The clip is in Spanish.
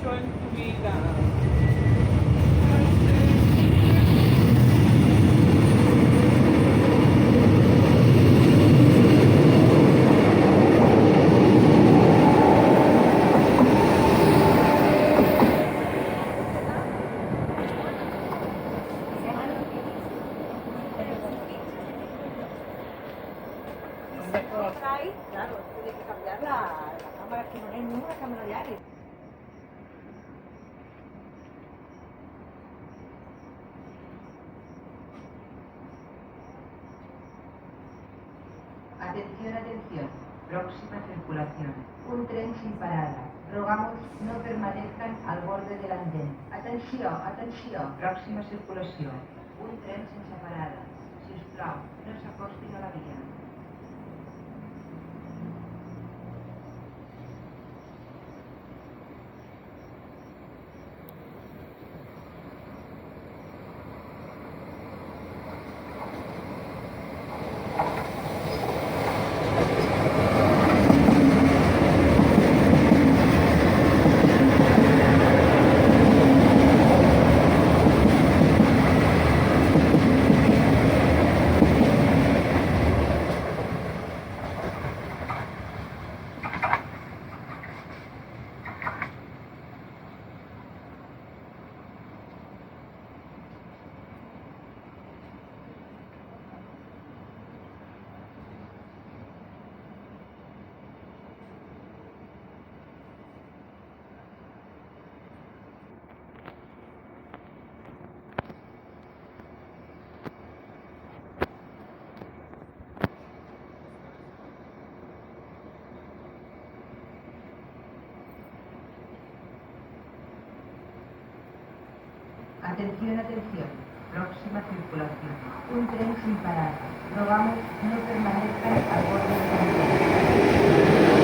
mucho en tu vida. Claro, tiene que cambiar la cámara, que no es ninguna cámara de aire. Atención, atención. Próxima circulación. Un tren sin parada. Rogamos no permanezcan al borde del andén. Atenció, atenció. Próxima circulació. Un tren sense parada. Si us plau, no s'acostin a la via. Atención, atención. Próxima circulación. Un tren sin parada. Rogamos no permanezcan al borde del andén.